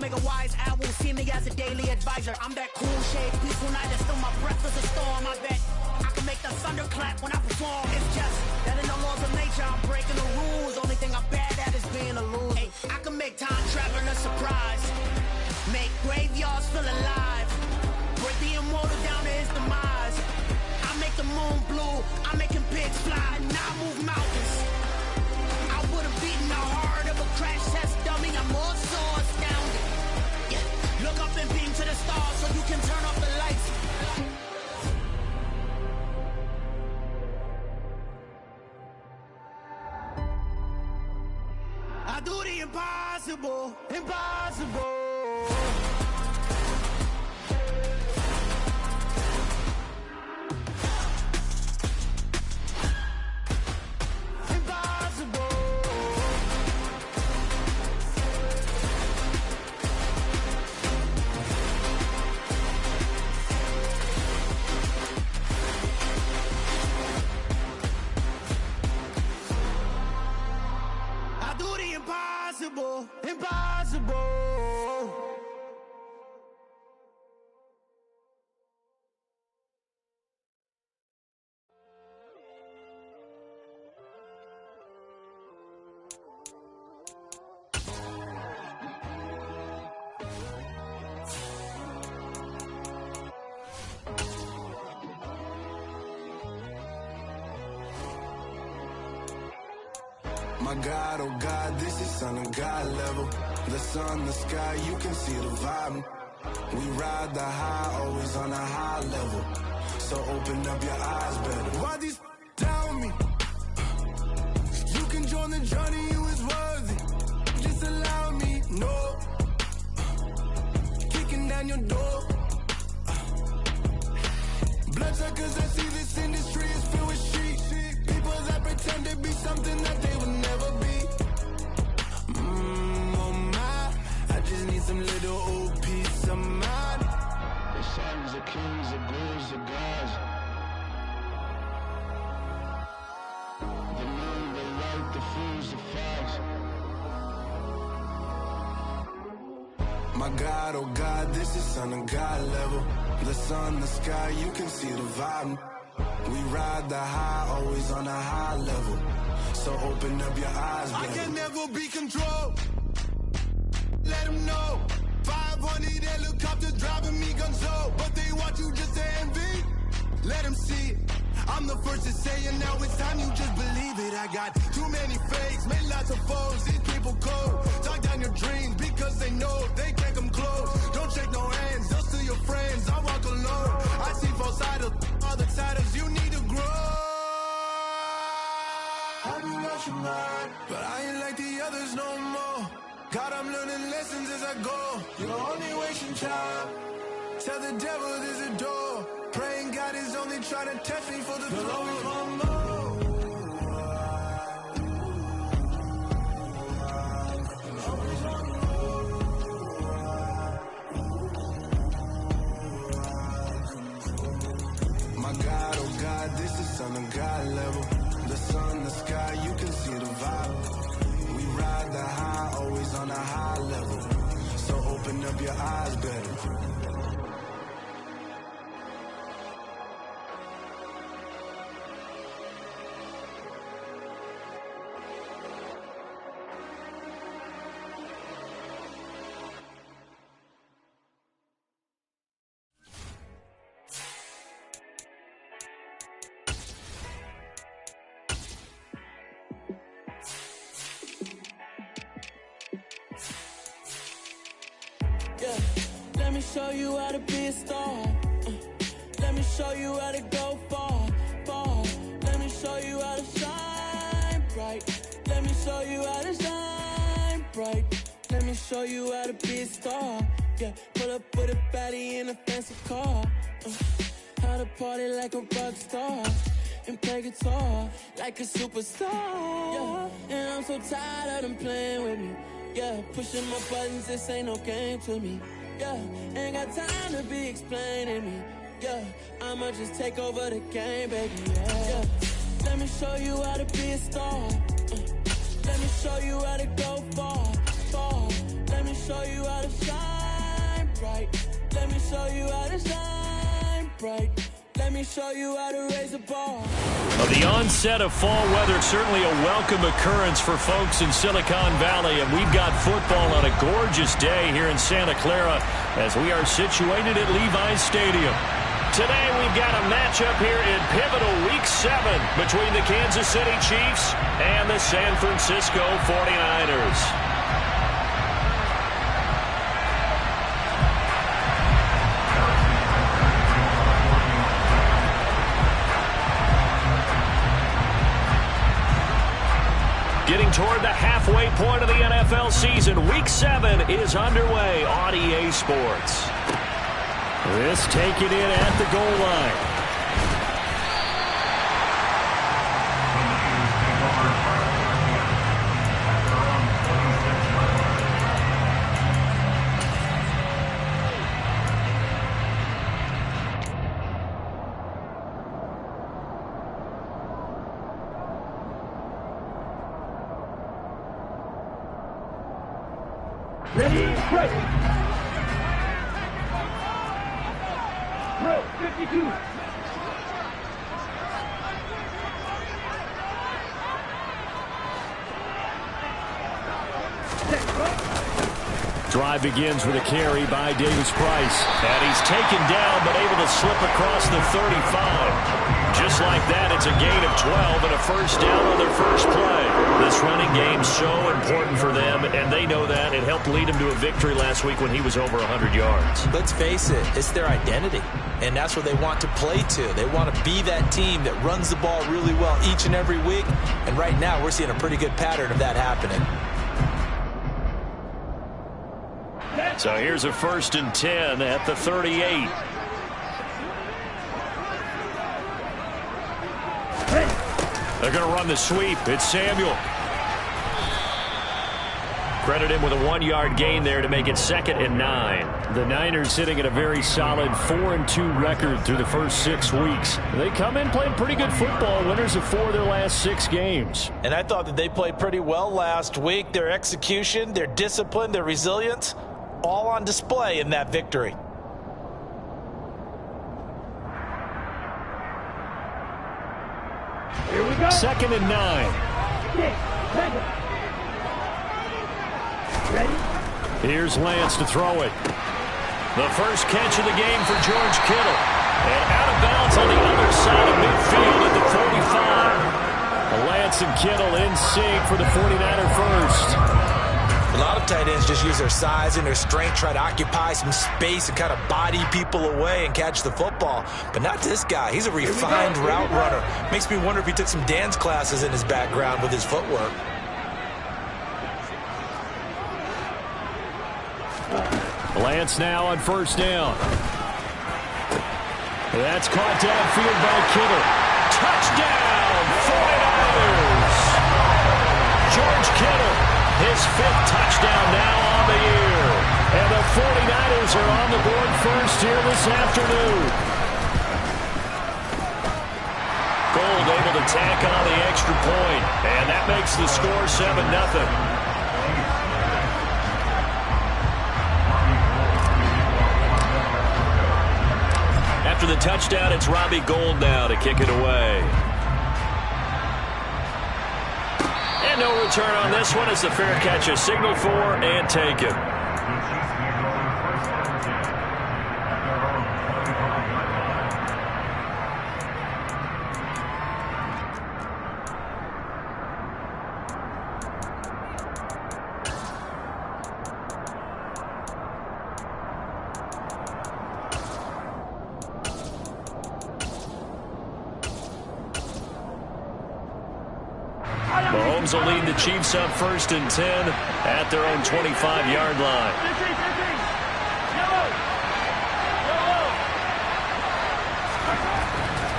can make a wise owl see me as a daily advisor. I'm that cool shade, peaceful night, and still my breath is a storm. I bet I can make the thunder clap when I perform. It's just that in the laws of nature, I'm breaking the rules. Only thing I'm bad at is being a loser. Hey, I can make time travel a surprise, make graveyards feel alive, break the immortal down to his demise. I make the moon blue, I'm making pigs fly, and I move mountains. I would've beaten the heart of a crash test dummy. I'm more so astounded. Yeah, look up and beam to the stars so you can turn off the lights. I do the impossible, impossible. Impossible, impossible. My God, oh God, this is Son of God level. The sun, the sky, you can see the vibe. We ride the high, always on a high level. So open up your eyes better. Why these tell me? You can join the journey, you is worthy. Just allow me, no. Kicking down your door. Bloodsuckers, I see this industry is filled with sheep. People that pretend to be something that they would never be. Oh my, I just need some little old peace of mind. The sons of kings, the gurus, the gods. The moon, the light, the fools, the facts. My God, oh God, this is Son of God level. The sun, the sky, you can see the vibe. We ride the high, always on a high level. So open up your eyes, baby. I can never be controlled. Let them know. 500 helicopters driving me gonzo. But they want you just to envy. Let them see it. I'm the first to say it, now it's time you just believe it. I got too many fakes, made lots of foes. These people cold. Talk down your dreams because they know they can't come close. Don't shake no hands, they'll steal your friends. I walk alone. I see false idols, all the titles you need to grow. Have you lost your mind? But I ain't like the others no more. God, I'm learning lessons as I go. You're only wasting time. Tell the devil there's a door. Praying God is only trying to test me for the glory of more. My God, oh God, this is Son of God level. The sun, the sky, you can see the vibe. We ride the high, always on a high level. So open up your eyes better. Yeah, let me show you how to be a star. Let me show you how to go far, far. Let me show you how to shine bright. Let me show you how to shine bright. Let me show you how to be a star. Yeah, pull up with a baddie in a fancy car. How to party like a rock star and play guitar like a superstar. Yeah, and I'm so tired of them playing with me. Yeah, pushing my buttons, this ain't no game to me. Yeah, ain't got time to be explaining me. Yeah, I'ma just take over the game, baby. Yeah, let me show you how to be a star. Let me show you how to go far, far. Let me show show you how to shine bright. Let me show you how to shine bright. Let me show you how to raise a bar. Well, the onset of fall weather, certainly a welcome occurrence for folks in Silicon Valley, and we've got football on a gorgeous day here in Santa Clara as we are situated at Levi's Stadium. Today we've got a matchup here in pivotal Week 7 between the Kansas City Chiefs and the San Francisco 49ers. Getting toward the halfway point of the NFL season, Week 7 is underway on EA Sports. This taken in at the goal line. Ready, break. Throw, 52. Drive begins with a carry by Davis Price. And he's taken down but able to slip across the 35. Just like that, it's a gain of 12 and a first down on their first play. This running game's so important for them, and they know that. It helped lead them to a victory last week when he was over 100 yards. Let's face it, it's their identity, and that's what they want to play to. They want to be that team that runs the ball really well each and every week, and right now we're seeing a pretty good pattern of that happening. So here's a 1st and 10 at the 38. They're going to run the sweep. It's Samuel. Credit him with a 1-yard gain there to make it 2nd and 9. The Niners sitting at a very solid 4-2 record through the first 6 weeks. They come in playing pretty good football, winners of 4 of their last 6 games. And I thought that they played pretty well last week. Their execution, their discipline, their resilience, all on display in that victory. Here we go. 2nd and 9. Ready? Here's Lance to throw it. The first catch of the game for George Kittle. And out of bounds on the other side of midfield at the 45. Lance and Kittle in sync for the 49er first. A lot of tight ends just use their size and their strength, try to occupy some space and kind of body people away and catch the football. But not this guy. He's a refined route runner. Makes me wonder if he took some dance classes in his background with his footwork. Lance now on 1st down. That's caught downfield by Kittle. Touchdown, 49ers! George Kittle, his 5th touchdown now on the year. And the 49ers are on the board first here this afternoon. Gold able to tack on the extra point, and that makes the score 7-0. After the touchdown, it's Robbie Gould now to kick it away. And no return on this one as the fair catch is signaled for and taken. Mahomes will lead the Chiefs up 1st and 10 at their own 25-yard line.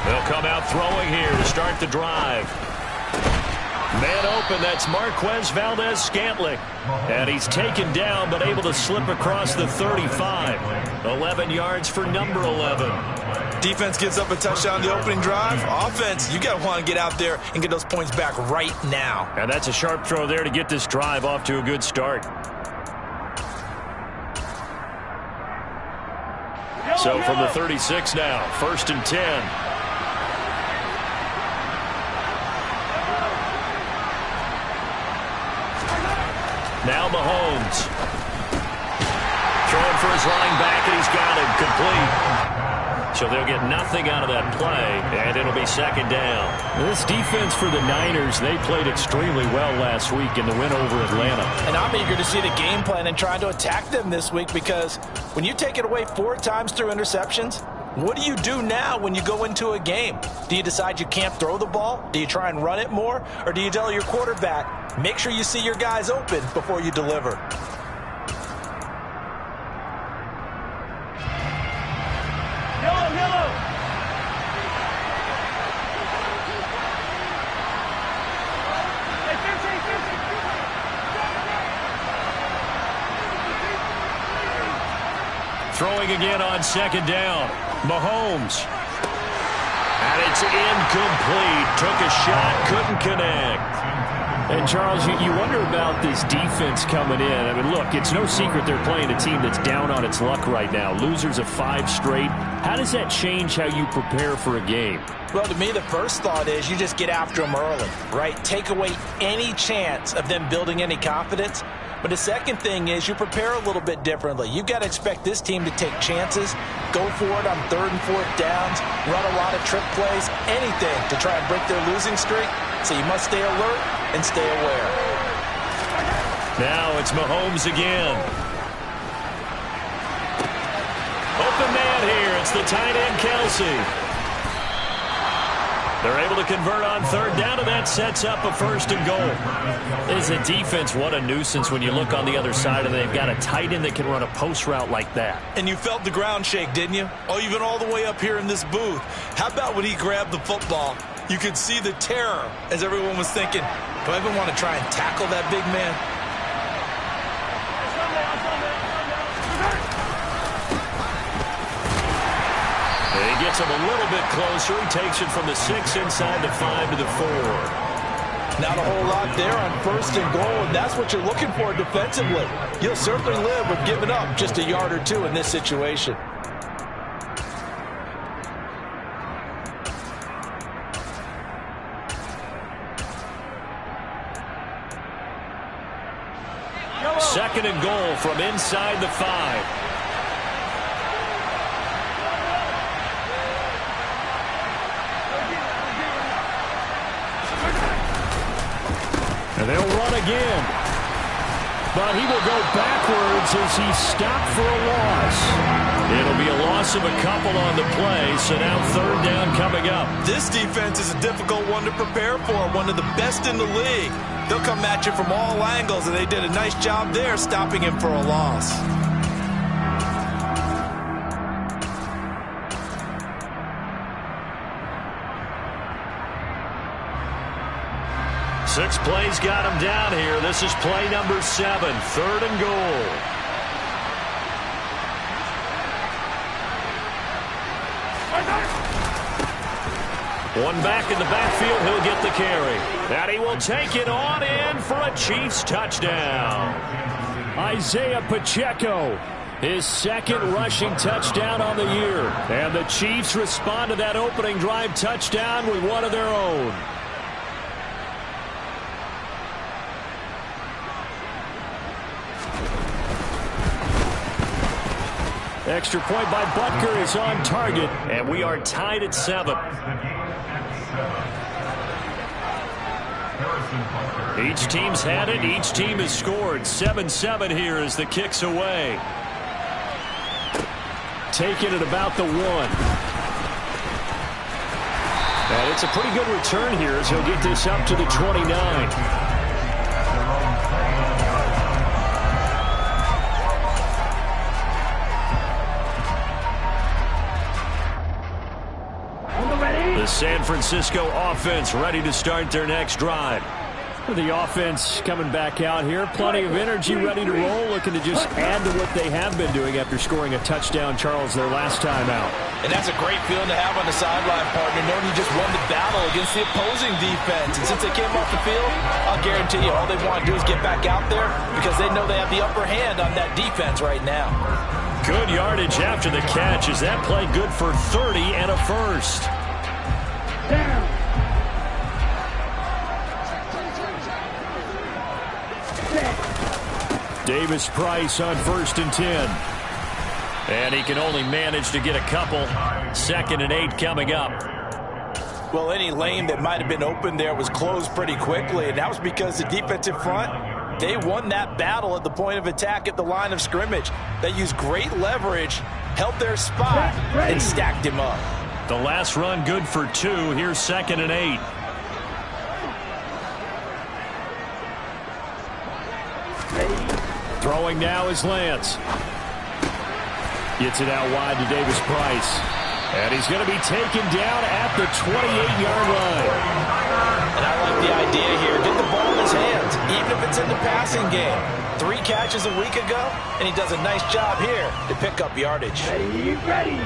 They'll come out throwing here to start the drive. Man open, that's Marquez Valdes-Scantling. And he's taken down but able to slip across the 35. 11 yards for number 11. Defense gives up a touchdown on the opening drive. Offense, you got to want to get out there and get those points back right now. And that's a sharp throw there to get this drive off to a good start. So from the 36 now, 1st and 10. Now Mahomes. Throwing for his running back, and he's got it complete. So they'll get nothing out of that play, and it'll be 2nd down. This defense for the Niners, they played extremely well last week in the win over Atlanta. And I'm eager to see the game plan and try to attack them this week, because when you take it away 4 times through interceptions, what do you do now when you go into a game? Do you decide you can't throw the ball? Do you try and run it more? Or do you tell your quarterback, make sure you see your guys open before you deliver? Throwing again on 2nd down. Mahomes. And it's incomplete. Took a shot, couldn't connect. And, Charles, you wonder about this defense coming in. I mean, look, it's no secret they're playing a team that's down on its luck right now. Losers of 5 straight. How does that change how you prepare for a game? Well, to me, the first thought is you just get after them early, right? Take away any chance of them building any confidence. But the second thing is you prepare a little bit differently. You've got to expect this team to take chances, go for it on 3rd and 4th downs, run a lot of trick plays, anything to try and break their losing streak. So you must stay alert and stay aware. Now it's Mahomes again. Open man here. It's the tight end, Kelsey. They're able to convert on 3rd down, and that sets up a 1st and goal. As a defense, what a nuisance when you look on the other side and they've got a tight end that can run a post route like that. And you felt the ground shake, didn't you? Oh, even all the way up here in this booth. How about when he grabbed the football? You could see the terror as everyone was thinking, do I even want to try and tackle that big man? He gets him a little bit closer. He takes it from the 6 inside the 5 to the 4. Not a whole lot there on 1st and goal, and that's what you're looking for defensively. You'll certainly live with giving up just a yard or 2 in this situation. Second and goal from inside the 5. And they'll run again. But he will go backwards as he's stopped for a loss. It'll be a loss of a couple on the play, so now 3rd down coming up. This defense is a difficult one to prepare for, one of the best in the league. They'll come at you from all angles, and they did a nice job there stopping him for a loss. Six plays got him down here. This is play number 7, 3rd and goal. One back in the backfield, he'll get the carry. And he will take it on in for a Chiefs touchdown. Isaiah Pacheco, his 2nd rushing touchdown on the year. And the Chiefs respond to that opening drive touchdown with one of their own. Extra point by Butker is on target, and we are tied at 7. Each team's had it. Each team has scored. 7-7 here as the kick's away. Taking it about the 1. And it's a pretty good return here as he'll get this up to the 29. The San Francisco offense ready to start their next drive. The offense coming back out here. Plenty of energy, ready to roll, looking to just add to what they have been doing after scoring a touchdown, Charles, their last time out. And that's a great feeling to have on the sideline, partner, knowing you just won the battle against the opposing defense. And since they came off the field, I'll guarantee you all they want to do is get back out there because they know they have the upper hand on that defense right now. Good yardage after the catch. Is that play good for 30 and a first? Down. Davis Price on 1st and 10. And he can only manage to get a couple. 2nd and 8 coming up. Well, any lane that might have been open there was closed pretty quickly, and that was because the defensive front, they won that battle at the point of attack at the line of scrimmage. They used great leverage, held their spot, and stacked him up. The last run good for 2. Here's 2nd and 8. Throwing now is Lance. Gets it out wide to Davis Price. And he's going to be taken down at the 28-yard line. And I like the idea here. Get the ball in his hands, even if it's in the passing game. 3 catches a week ago, and he does a nice job here to pick up yardage. Ready.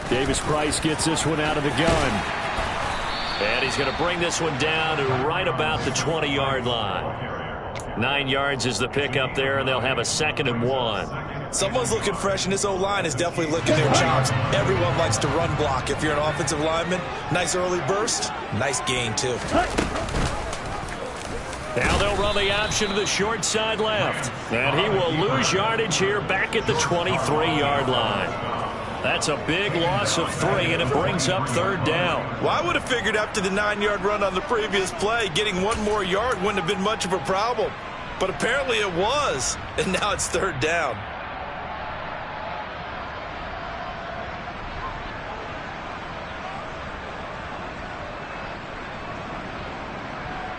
Davis Price gets this one out of the gun. And he's going to bring this one down to right about the 20-yard line. 9 yards is the pickup there, and they'll have a 2nd and 1. Someone's looking fresh, and this O-line is definitely licking their chops. Everyone likes to run block. If you're an offensive lineman, nice early burst, nice gain, too. Now they'll run the option to the short side left. And he will lose yardage here back at the 23-yard line. That's a big loss of 3, and it brings up 3rd down. Well, I would have figured after the 9-yard run on the previous play, getting 1 more yard wouldn't have been much of a problem. But apparently it was, and now it's 3rd down.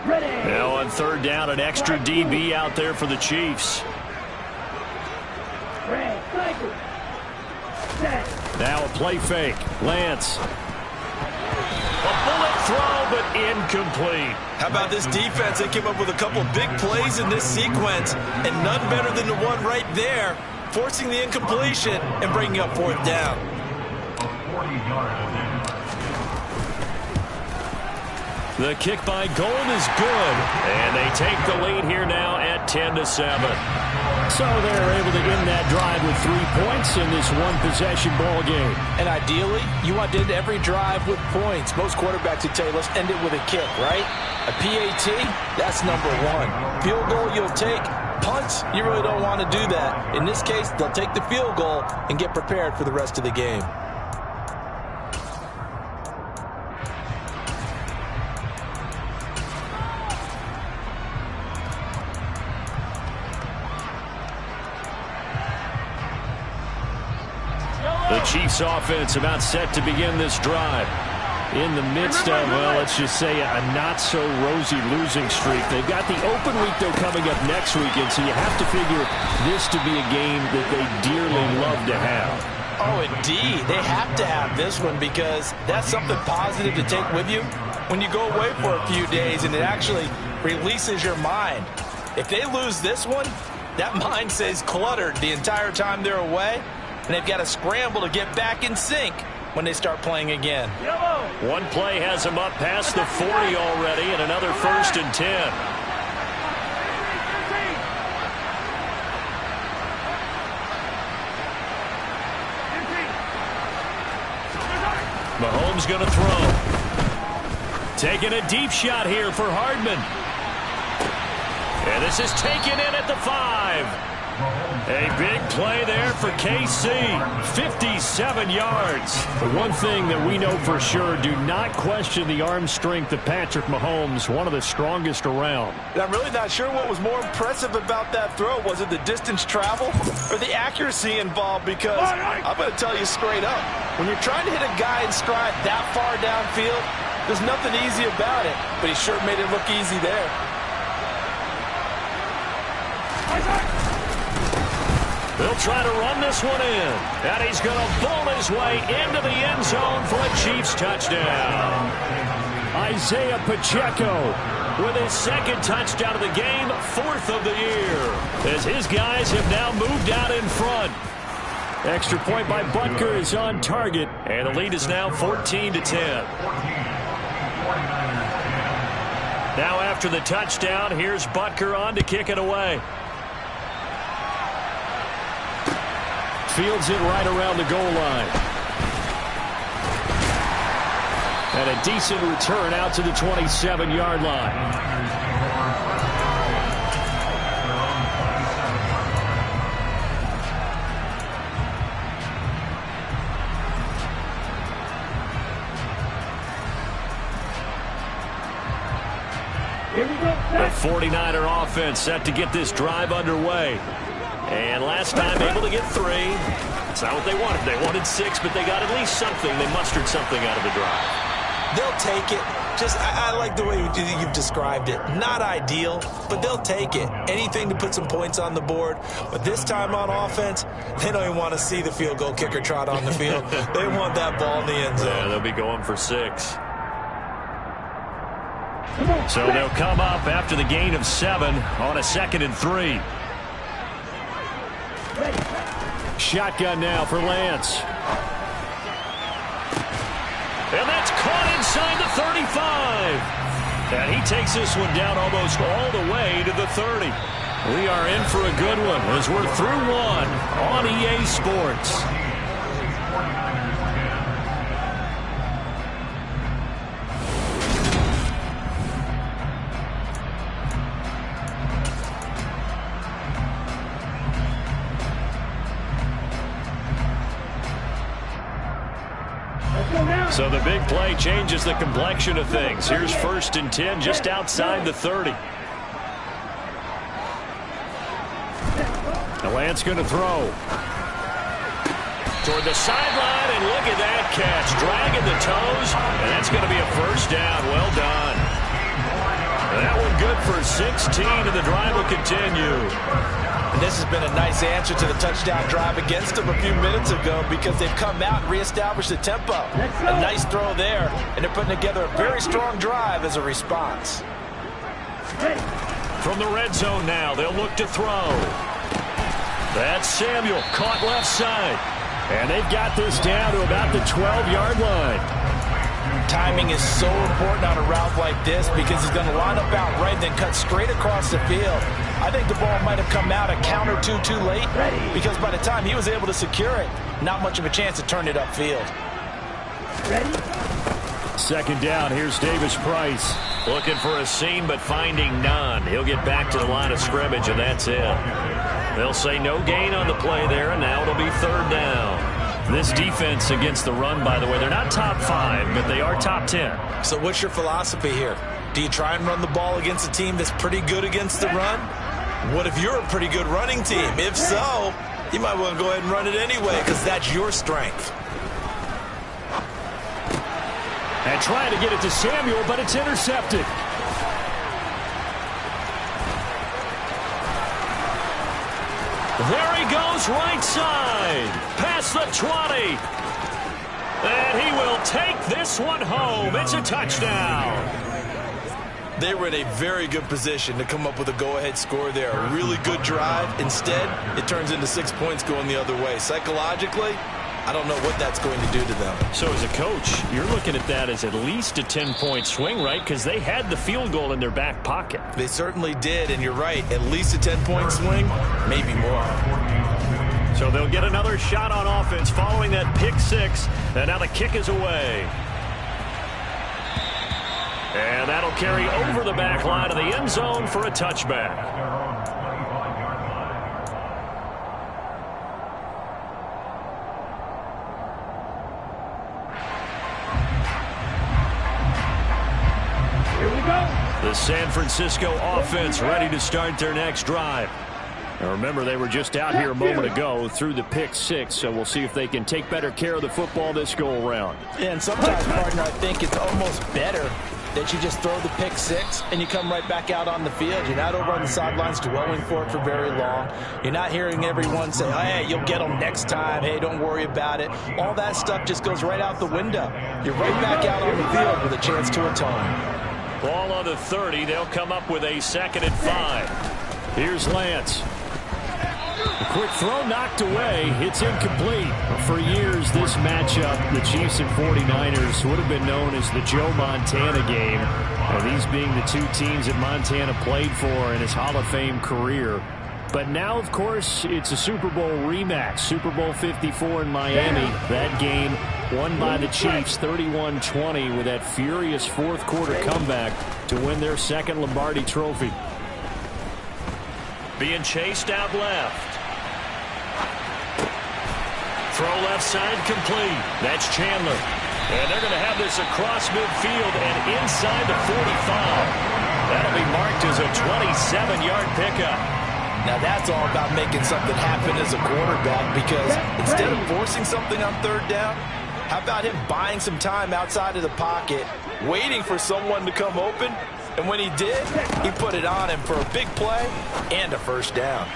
Ready. Now on 3rd down, an extra DB out there for the Chiefs. Red. Cycle. Set. Now a play fake. Lance. A bullet throw, but incomplete. How about this defense? They came up with a couple of big plays in this sequence, and none better than the one right there, forcing the incompletion and bringing up 4th down. The kick by Gold is good, and they take the lead here now at 10-7. So they're able to end that drive with 3 points in this one-possession ball game. And ideally, you want to end every drive with points. Most quarterbacks would tell you, let's end it with a kick, right? A PAT, that's number 1. Field goal, you'll take. Punts, you really don't want to do that. In this case, they'll take the field goal and get prepared for the rest of the game. The Chiefs offense about set to begin this drive. In the midst of, well, let's just say a not-so-rosy losing streak. They've got the open week, though, coming up next weekend, so you have to figure this to be a game that they dearly love to have. Oh, indeed. They have to have this one because that's something positive to take with you when you go away for a few days, and it actually releases your mind. If they lose this one, that mind stays cluttered the entire time they're away, and they've got to scramble to get back in sync when they start playing again. One play has them up past the 40 already, and another 1st and 10. Mahomes going to throw. Taking a deep shot here for Hardman. And this is taken in at the 5. A big play there for KC. 57 yards. The one thing that we know for sure, do not question the arm strength of Patrick Mahomes, one of the strongest around. And I'm really not sure what was more impressive about that throw. Was it the distance travel or the accuracy involved? Because I'm going to tell you straight up, when you're trying to hit a guy in stride that far downfield, there's nothing easy about it. But he sure made it look easy there. They'll try to run this one in. And he's going to bowl his way into the end zone for a Chiefs touchdown. Isaiah Pacheco with his second touchdown of the game, 4th of the year, as his guys have now moved out in front. Extra point by Butker is on target, and the lead is now 14-10. Now after the touchdown, here's Butker on to kick it away. Fields it right around the goal line. And a decent return out to the 27-yard line. The 49er offense set to get this drive underway. And last time able to get 3. It's not what they wanted. They wanted 6, but they got at least something. They mustered something out of the drive. They'll take it. I like the way you've described it. Not ideal, but they'll take it. Anything to put some points on the board. But this time on offense, they don't even want to see the field goal kicker trot on the field. They want that ball in the end zone. Yeah, they'll be going for 6. So they'll come up after the gain of 7 on a 2nd and 3. Shotgun now for Lance. And that's caught inside the 35. And he takes this one down almost all the way to the 30. We are in for a good one as we're through 1 on EA Sports. So the big play changes the complexion of things. Here's 1st and 10 just outside the 30. The Lance going to throw. Toward the sideline, and look at that catch. Dragging the toes, and that's going to be a 1st down. Well done. That one good for 16, and the drive will continue. And this has been a nice answer to the touchdown drive against them a few minutes ago because they've come out and reestablished the tempo. A nice throw there, and they're putting together a very strong drive as a response. From the red zone now, they'll look to throw. That's Samuel, caught left side. And they've got this down to about the 12-yard line. Timing is so important on a route like this because he's going to line up out right and then cut straight across the field. I think the ball might have come out a count or two too late because by the time he was able to secure it, not much of a chance to turn it upfield. 2nd down, here's Davis Price. Looking for a seam but finding none. He'll get back to the line of scrimmage, and that's it. They'll say no gain on the play there, and now it'll be 3rd down. This defense against the run, by the way, they're not top 5, but they are top 10. So what's your philosophy here? Do you try and run the ball against a team that's pretty good against the run? What if you're a pretty good running team? If so, you might want to go ahead and run it anyway because that's your strength. And trying to get it to Samuel, but it's intercepted. There he goes, right side. Past the 20. And he will take this one home. It's a touchdown. They were in a very good position to come up with a go-ahead score there. A really good drive. Instead, it turns into 6 points going the other way. Psychologically, I don't know what that's going to do to them. So as a coach, you're looking at that as at least a 10-point swing, right? Because they had the field goal in their back pocket. They certainly did, and you're right. At least a 10-point swing, maybe more. So they'll get another shot on offense following that pick 6. And now the kick is away. And that'll carry over the back line of the end zone for a touchback. Here we go. The San Francisco offense ready to start their next drive. Now remember, they were just out here a moment ago through the pick 6, so we'll see if they can take better care of the football this go-around. Yeah, and sometimes, partner, I think it's almost better that you just throw the pick six and you come right back out on the field. You're not over on the sidelines dwelling for it for very long. You're not hearing everyone say, oh, hey, you'll get them next time. Hey, don't worry about it. All that stuff just goes right out the window. You're right back out on the field with a chance to atone. Ball on the 30. They'll come up with a 2nd and 5. Here's Lance. A quick throw knocked away. It's incomplete. For years, this matchup, the Chiefs and 49ers, would have been known as the Joe Montana game. These being the two teams that Montana played for in his Hall of Fame career. But now, of course, it's a Super Bowl rematch. Super Bowl 54 in Miami. That game won by the Chiefs 31-20 with that furious fourth-quarter comeback to win their second Lombardi trophy. Being chased out left. Throw left side complete. That's Chandler. And they're going to have this across midfield and inside the 45. That'll be marked as a 27-yard pickup. Now that's all about making something happen as a quarterback, because instead of forcing something on third down, how about him buying some time outside of the pocket, waiting for someone to come open, and when he did, he put it on him for a big play and a first down.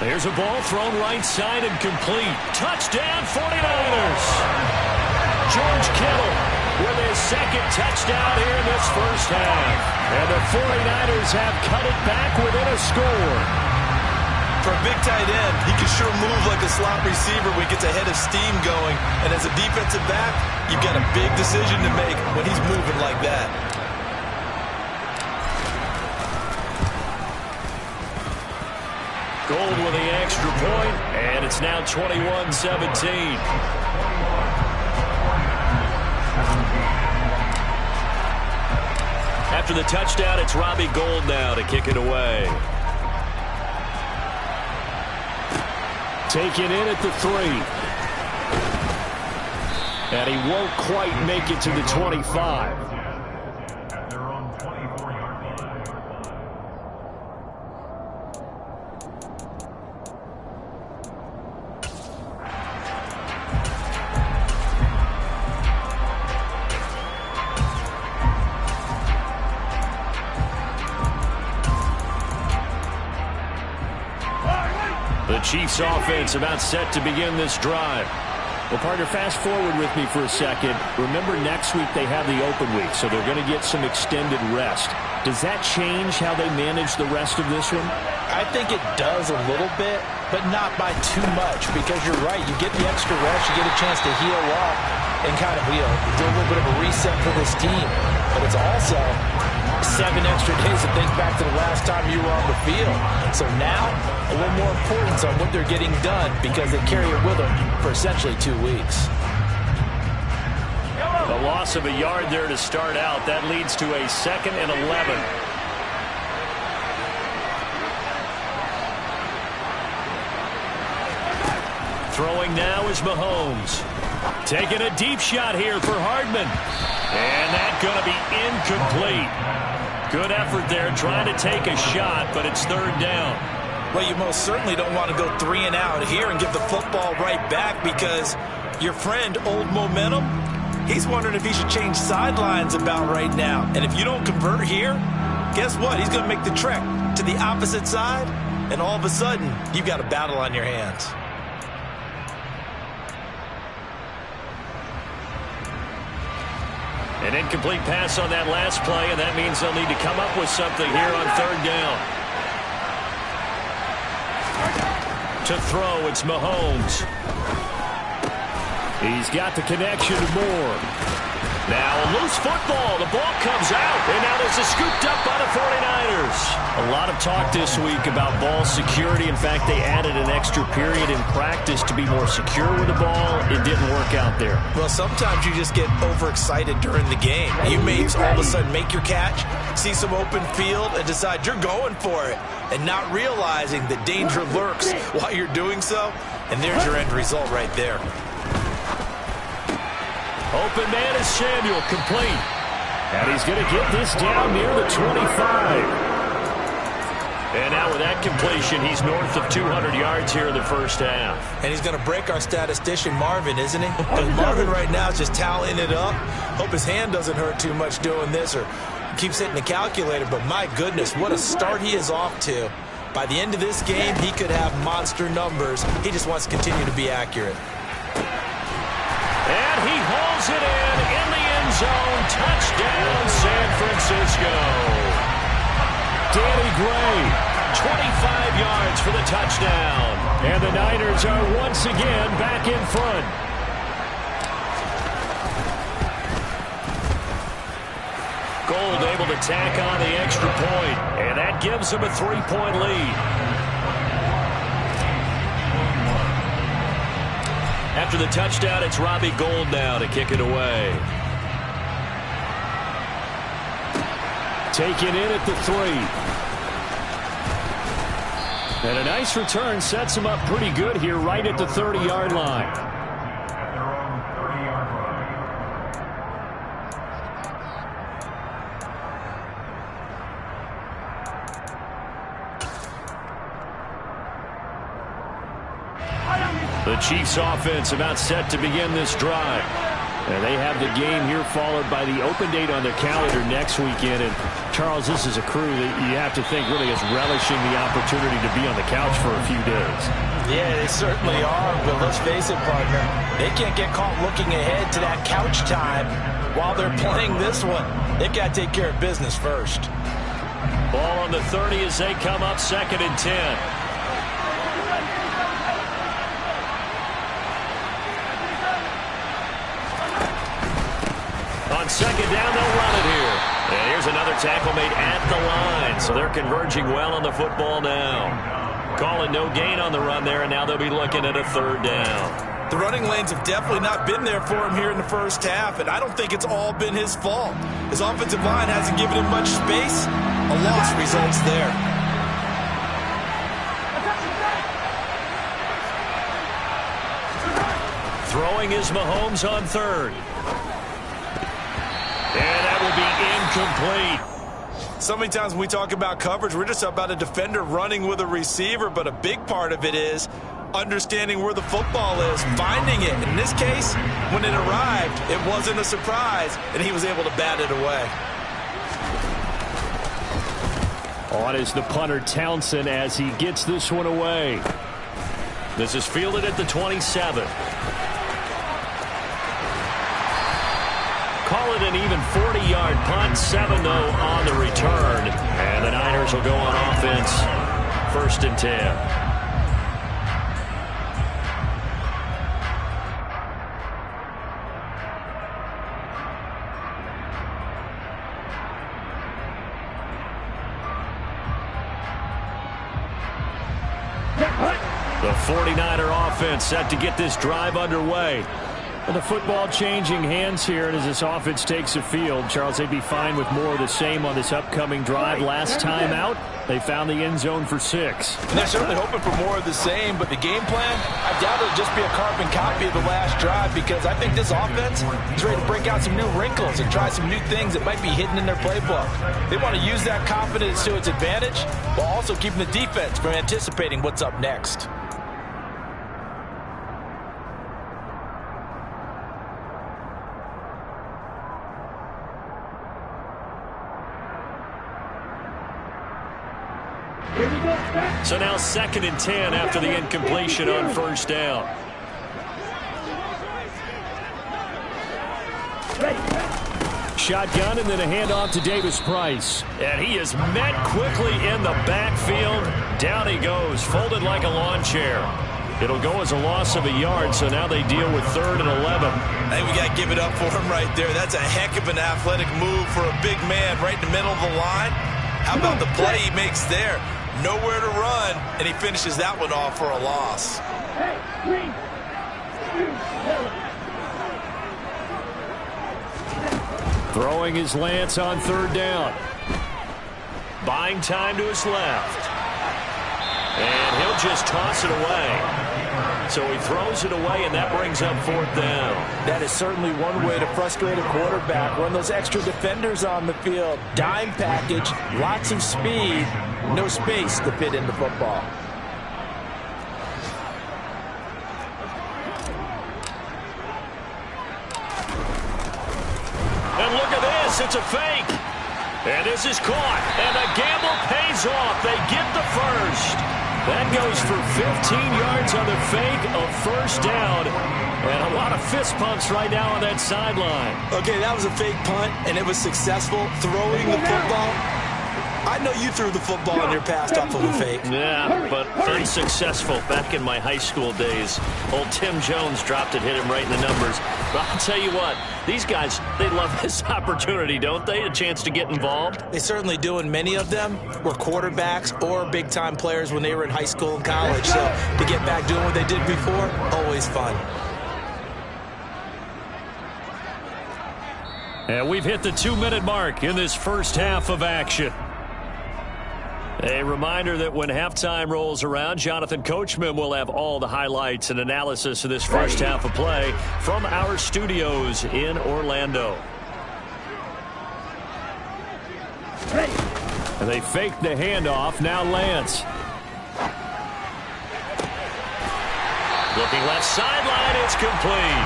There's a ball thrown right side and complete. Touchdown 49ers. George Kittle with his second touchdown here in this first half. And the 49ers have cut it back within a score. For a big tight end, he can sure move like a slot receiver when he gets a head of steam going. And as a defensive back, you've got a big decision to make when he's moving like that. Gold with the extra point, and it's now 21-17. After the touchdown, it's Robbie Gould now to kick it away. Taken in at the 3. And he won't quite make it to the 25. Chiefs offense about set to begin this drive. Well, partner, fast forward with me for a second. Remember, next week they have the open week, so they're going to get some extended rest. Does that change how they manage the rest of this one? I think it does a little bit, but not by too much, because you're right. You get the extra rest, you get a chance to heal up and kind of, do a little bit of a reset for this team. But it's also 7 extra days to think back to the last time you were on the field. So now, a little more importance on what they're getting done, because they carry it with them for essentially 2 weeks. A loss of a yard there to start out. That leads to a 2nd and 11. Throwing now is Mahomes. Taking a deep shot here for Hardman. And that's going to be incomplete. Good effort there trying to take a shot, but it's 3rd down. Well, you most certainly don't want to go 3 and out here and give the football right back, because your friend, Old Momentum, he's wondering if he should change sidelines about right now. And if you don't convert here, guess what? He's going to make the trek to the opposite side, and all of a sudden, you've got a battle on your hands. An incomplete pass on that last play, and that means they'll need to come up with something here on 3rd down. To throw, it's Mahomes. He's got the connection to Moore. Now a loose football. The ball comes out, and now this is scooped up by the 49ers. A lot of talk this week about ball security. In fact, they added an extra period in practice to be more secure with the ball. It didn't work out there. Well, sometimes you just get overexcited during the game. You may all of a sudden make your catch, see some open field, and decide you're going for it, and not realizing that danger lurks while you're doing so. And there's your end result right there. Open man is Samuel, complete. And he's going to get this down near the 25. And now with that completion, he's north of 200 yards here in the first half. And he's going to break our statistician Marvin, isn't he? Because Marvin right now is just tallying it up. Hope his hand doesn't hurt too much doing this or keeps hitting the calculator. But my goodness, what a start he is off to. By the end of this game, he could have monster numbers. He just wants to continue to be accurate. And he hauls it in the end zone. Touchdown, San Francisco. Danny Gray, 25 yards for the touchdown. And the Niners are once again back in front. Gold able to tack on the extra point, and that gives them a 3-point lead. After the touchdown, it's Robbie Gould now to kick it away. Taken in at the 3. And a nice return sets him up pretty good here right at the 30-yard line. The Chiefs offense about set to begin this drive. And they have the game here followed by the open date on their calendar next weekend. And Charles, this is a crew that you have to think really is relishing the opportunity to be on the couch for a few days. Yeah, they certainly are. But let's face it, partner, they can't get caught looking ahead to that couch time while they're playing this one. They've got to take care of business first. Ball on the 30 as they come up 2nd and 10. On 2nd down, they'll run it here. And here's another tackle made at the line. So they're converging well on the football now. Calling no gain on the run there, and now they'll be looking at a 3rd down. The running lanes have definitely not been there for him here in the first half, and I don't think it's all been his fault. His offensive line hasn't given him much space. A loss results there. Throwing is Mahomes on 3rd. And that will be incomplete. So many times when we talk about coverage, we're just about a defender running with a receiver, but a big part of it is understanding where the football is, finding it. In this case, when it arrived, it wasn't a surprise, and he was able to bat it away. On is the punter Townsend as he gets this one away. This is fielded at the 27. Call it an even 40-yard punt, 7-0 on the return. And the Niners will go on offense, 1st and 10. The 49er offense set to get this drive underway. And the football changing hands here, and as this offense takes the field, Charles, they'd be fine with more of the same on this upcoming drive. Last time out, they found the end zone for 6. And they're certainly hoping for more of the same, but the game plan, I doubt it'll just be a carbon copy of the last drive, because I think this offense is ready to break out some new wrinkles and try some new things that might be hidden in their playbook. They want to use that confidence to its advantage, while also keeping the defense from anticipating what's up next. So now 2nd and 10 after the incompletion on 1st down. Shotgun and then a handoff to Davis Price. And he is met quickly in the backfield. Down he goes, folded like a lawn chair. It'll go as a loss of a yard, so now they deal with 3rd and 11. I think we got to give it up for him right there. That's a heck of an athletic move for a big man right in the middle of the line. How about the play he makes there? Nowhere to run, and he finishes that one off for a loss. Throwing is Lance on 3rd down. Buying time to his left. And he'll just toss it away. So he throws it away, and that brings up 4th down. That is certainly one way to frustrate a quarterback. Run those extra defenders on the field. Dime package, lots of speed, no space to fit in the football. And look at this, it's a fake. And this is caught, and the gamble pays off. They get the first. That goes for 15 yards on the fake, a 1st down. And a lot of fist pumps right now on that sideline. Okay, that was a fake punt, and it was successful throwing the football. I know you threw the football in your past off of a fake. Yeah, but unsuccessful back in my high school days. Old Tim Jones dropped it, hit him right in the numbers. But I'll tell you what, these guys, they love this opportunity, don't they? A chance to get involved. They certainly do, and many of them were quarterbacks or big-time players when they were in high school and college. So to get back doing what they did before, always fun. And we've hit the 2-minute mark in this first half of action. A reminder that when halftime rolls around, Jonathan Coachman will have all the highlights and analysis of this first half of play from our studios in Orlando. And they fake the handoff. Now Lance. Looking left sideline, it's complete.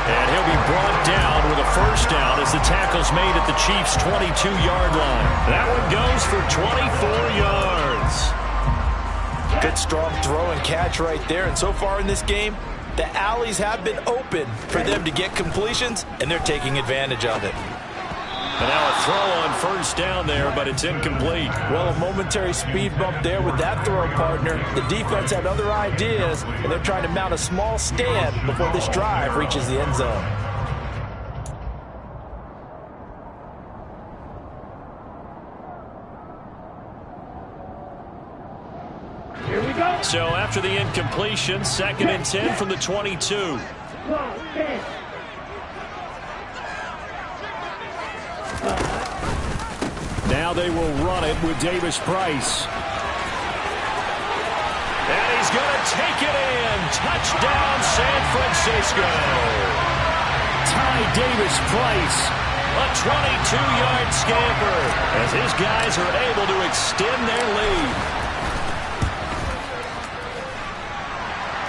And he'll be brought down with a 1st down as the tackle's made at the Chiefs' 22-yard line. That one goes for 24 yards. Good, strong throw and catch right there. And so far in this game, the alleys have been open for them to get completions, and they're taking advantage of it. And now a throw on 1st down there, but it's incomplete. Well, a momentary speed bump there with that throw partner. The defense had other ideas, and they're trying to mount a small stand before this drive reaches the end zone. Here we go. So after the incompletion, 2nd and 10 from the 22. Now they will run it with Davis Price. And he's going to take it in. Touchdown, San Francisco. Ty Davis Price, a 22-yard scamper, as his guys are able to extend their lead.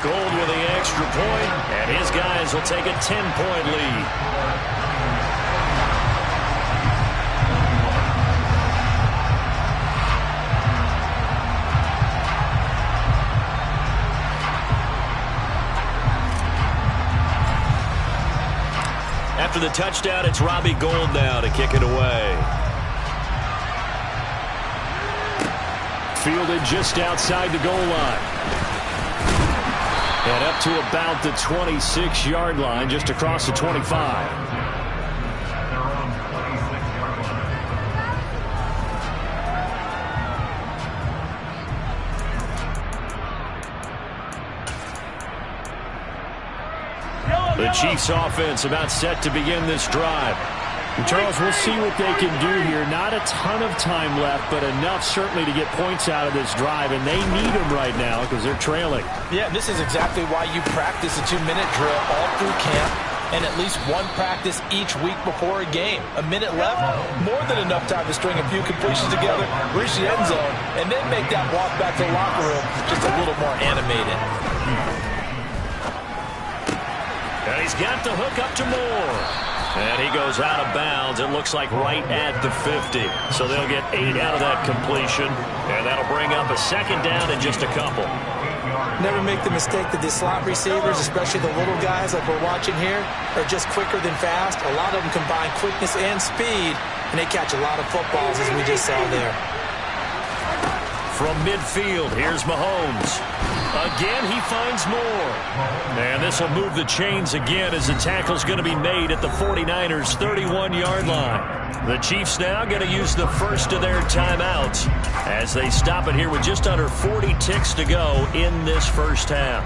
Gold with the extra point, and his guys will take a 10-point lead. After the touchdown, it's Robbie Gould now to kick it away. Fielded just outside the goal line. And up to about the 26-yard line, just across the 25. The Chiefs offense about set to begin this drive. And Charles, we'll see what they can do here. Not a ton of time left, but enough certainly to get points out of this drive, and they need them right now because they're trailing. Yeah, this is exactly why you practice a 2-minute drill all through camp and at least one practice each week before a game. A minute left, more than enough time to string a few completions together, reach the end zone, and then make that walk back to the locker room just a little more animated. And he's got the hook up to Moore. And he goes out of bounds, it looks like right at the 50. So they'll get 8 out of that completion. And that'll bring up a 2nd down in just a couple. Never make the mistake that the slot receivers, especially the little guys like we're watching here, are just quicker than fast. A lot of them combine quickness and speed, and they catch a lot of footballs, as we just saw there. From midfield, here's Mahomes. Again, he finds Moore. And this will move the chains again as the tackle's going to be made at the 49ers' 31-yard line. The Chiefs now going to use the first of their timeouts as they stop it here with just under 40 ticks to go in this first half.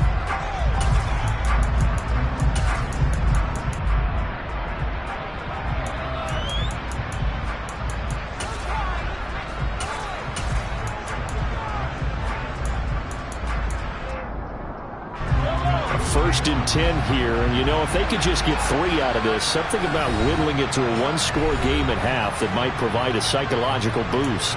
1st and 10 here. And, you know, if they could just get 3 out of this, something about whittling it to a 1-score game at half that might provide a psychological boost.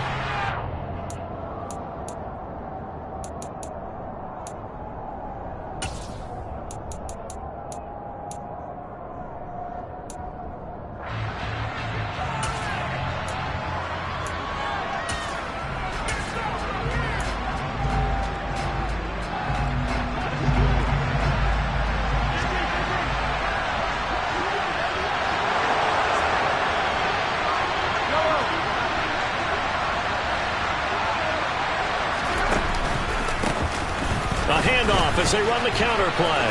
A handoff as they run the counter play.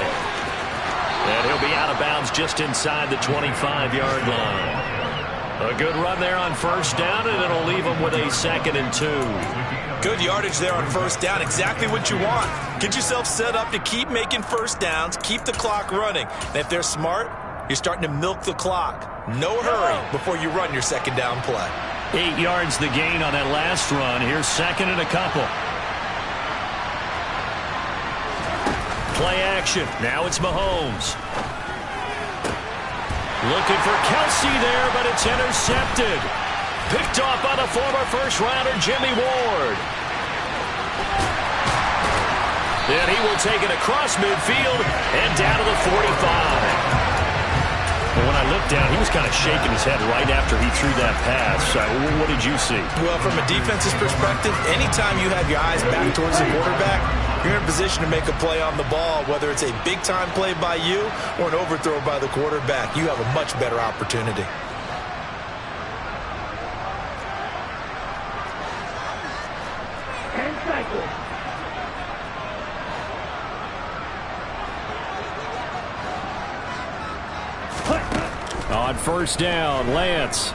And he'll be out of bounds just inside the 25-yard line. A good run there on 1st down, and it'll leave them with a 2nd and 2. Good yardage there on 1st down. Exactly what you want. Get yourself set up to keep making 1st downs, keep the clock running. And if they're smart, you're starting to milk the clock. No hurry before you run your 2nd down play. 8 yards the gain on that last run. Here's 2nd and a couple. Play action. Now it's Mahomes. Looking for Kelsey there, but it's intercepted. Picked off by the former first-rounder Jimmy Ward. Then he will take it across midfield and down to the 45. Well, when I looked down, he was kind of shaking his head right after he threw that pass. What did you see? Well, from a defense's perspective, anytime you have your eyes back towards the quarterback, you're in a position to make a play on the ball, whether it's a big-time play by you or an overthrow by the quarterback. You have a much better opportunity. On 1st down, Lance.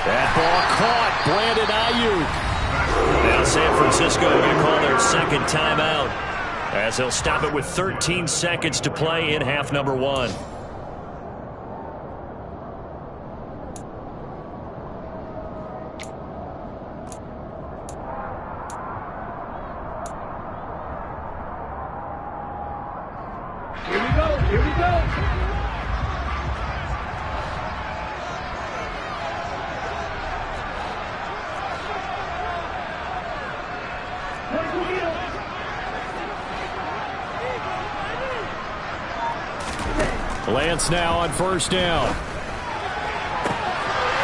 That ball caught. Brandon Ayuk. Now San Francisco going to call their 2nd timeout as they'll stop it with 13 seconds to play in half number 1. Here we go. Lance now on 1st down.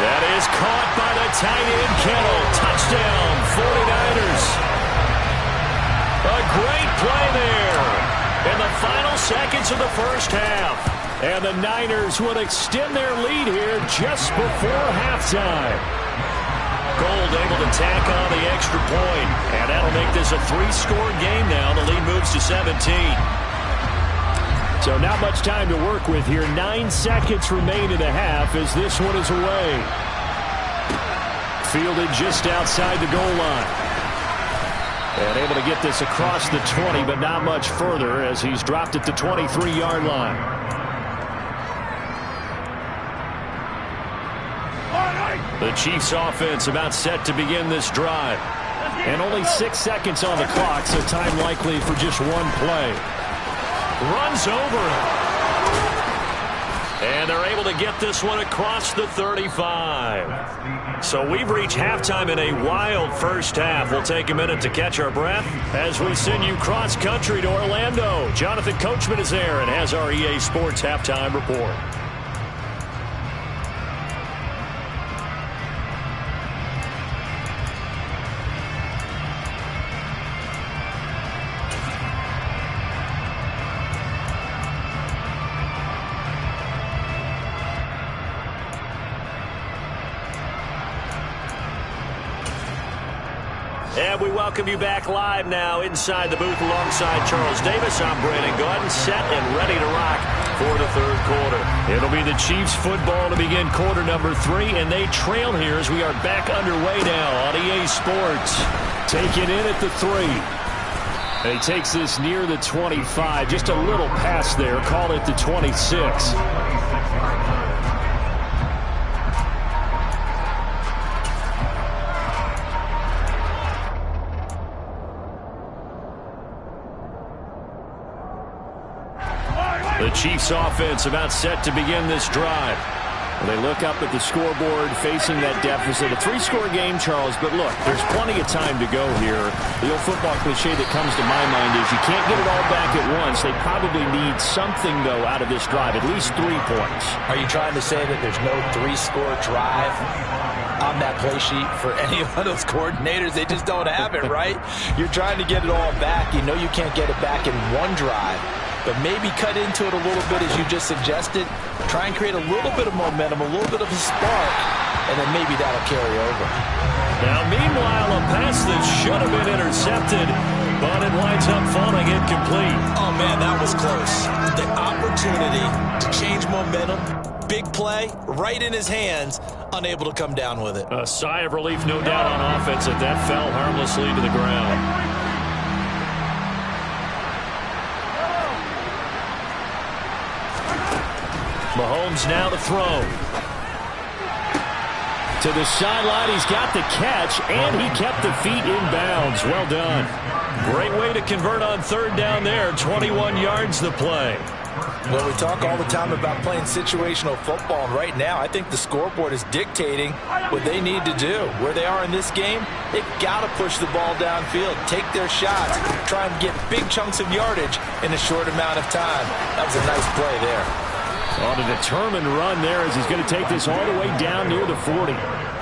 That is caught by the tight end, Kittle. Touchdown, 49ers. A great play there in the final seconds of the 1st half. And the Niners will extend their lead here just before halftime. Gold able to tack on the extra point, and that'll make this a 3-score game now. The lead moves to 17. So not much time to work with here. 9 seconds remain in the half as this one is away. Fielded just outside the goal line. And able to get this across the 20, but not much further as he's dropped it to 23-yard line. The Chiefs offense about set to begin this drive. And only 6 seconds on the clock, so time likely for just one play. Runs over him. And they're able to get this one across the 35. So we've reached halftime in a wild 1st half. We'll take a minute to catch our breath as we send you cross-country to Orlando. Jonathan Coachman is there and has our EA Sports halftime report. And we welcome you back live now inside the booth alongside Charles Davis. I'm Brandon Gaudin, set and ready to rock for the 3rd quarter. It'll be the Chiefs football to begin quarter number 3, and they trail here as we are back underway now on EA Sports. Taken in at the 3. And he takes this near the 25, just a little past there, call it the 26. Chiefs offense about set to begin this drive. Well, they look up at the scoreboard facing that deficit. A 3-score game, Charles, but look, there's plenty of time to go here. The old football cliche that comes to my mind is you can't get it all back at once. They probably need something, though, out of this drive, at least 3 points. Are you trying to say that there's no 3-score drive on that play sheet for any of those coordinators? They just don't have it, right? You're trying to get it all back. You know you can't get it back in one drive. But maybe cut into it a little bit, as you just suggested. Try and create a little bit of momentum, a little bit of a spark, and then maybe that'll carry over. Now, meanwhile, a pass that should have been intercepted, but it winds up falling incomplete. Oh, man, that was close. The opportunity to change momentum, big play, right in his hands, unable to come down with it. A sigh of relief, no doubt, on offense, that fell harmlessly to the ground. Mahomes now to throw. To the sideline, he's got the catch, and he kept the feet in bounds. Well done. Great way to convert on 3rd down there. 21 yards the play. Well, we talk all the time about playing situational football, and right now I think the scoreboard is dictating what they need to do. Where they are in this game, they've got to push the ball downfield, take their shots, try and get big chunks of yardage in a short amount of time. That was a nice play there. On a determined run there as he's going to take this all the way down near the 40.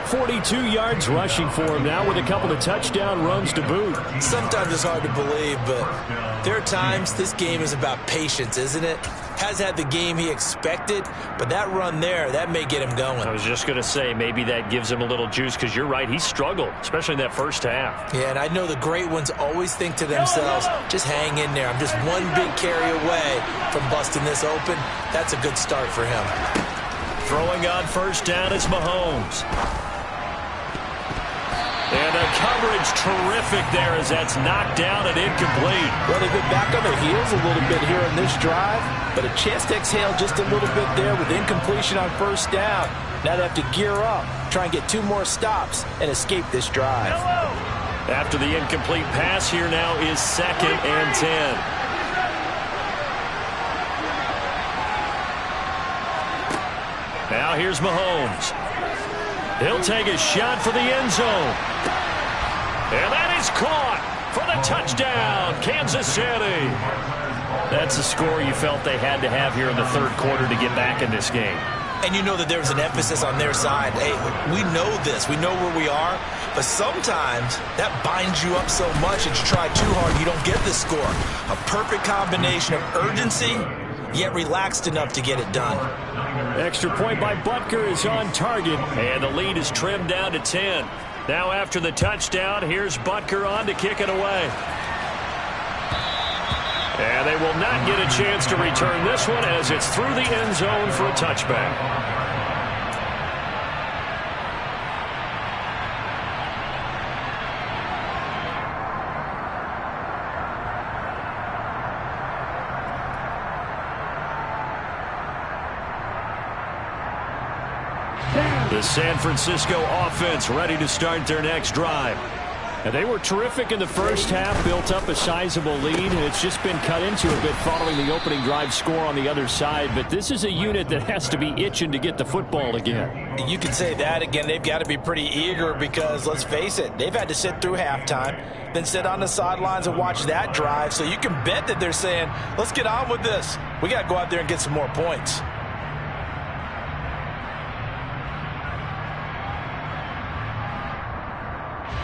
42 yards rushing for him now with a couple of touchdown runs to boot. Sometimes it's hard to believe, but there are times this game is about patience, isn't it? Has had the game he expected, but that run there, that may get him going. I was just going to say maybe that gives him a little juice because you're right, he struggled, especially in that first half. Yeah, and I know the great ones always think to themselves, just hang in there. I'm just one big carry away from busting this open. That's a good start for him. Throwing on 1st down is Mahomes. And the coverage terrific there as that's knocked down and incomplete. Well, they've been back on their heels a little bit here on this drive, but a chance to exhale just a little bit there with incompletion on 1st down. Now they have to gear up, try and get 2 more stops and escape this drive. After the incomplete pass, here now is 2nd and 10. Now here's Mahomes. He'll take a shot for the end zone. And that is caught for the touchdown, Kansas City. That's a score you felt they had to have here in the 3rd quarter to get back in this game. And you know that there was an emphasis on their side. Hey, we know this. We know where we are. But sometimes that binds you up so much that you try too hard, you don't get the score. A perfect combination of urgency, yet relaxed enough to get it done. Extra point by Butker is on target, and the lead is trimmed down to 10. Now after the touchdown, here's Butker on to kick it away. And they will not get a chance to return this one as it's through the end zone for a touchback. The San Francisco offense ready to start their next drive. And they were terrific in the first half, built up a sizable lead, and it's just been cut into a bit following the opening drive score on the other side. But this is a unit that has to be itching to get the football again. You can say that again. They've got to be pretty eager because, let's face it, they've had to sit through halftime, then sit on the sidelines and watch that drive. So you can bet that they're saying, let's get on with this. We got to go out there and get some more points.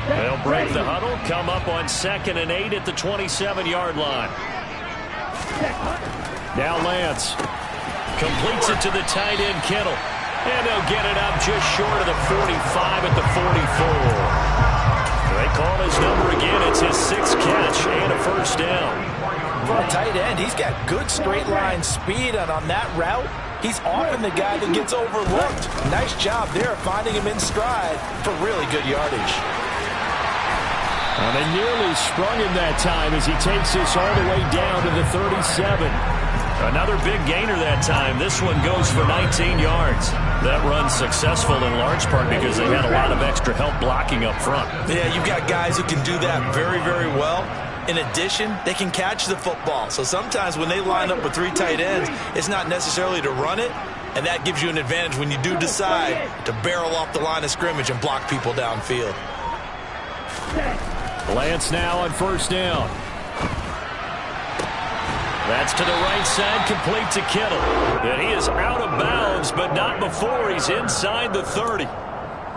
They'll break the huddle, come up on 2nd and 8 at the 27-yard line. Now Lance completes it to the tight end, Kittle. And they'll get it up just short of the 45 at the 44. They call his number again. It's his 6th catch and a 1st down. For a tight end, he's got good straight line speed, and on that route, he's often the guy that gets overlooked. Nice job there finding him in stride for really good yardage. And they nearly sprung him that time as he takes this all the way down to the 37. Another big gainer that time. This one goes for 19 yards. That run's successful in large part because they had a lot of extra help blocking up front. Yeah, you've got guys who can do that very, very well. In addition, they can catch the football. So sometimes when they line up with 3 tight ends, it's not necessarily to run it, and that gives you an advantage when you do decide to barrel off the line of scrimmage and block people downfield. Lance now on first down. That's to the right side, complete to Kittle. And he is out of bounds, but not before he's inside the 30.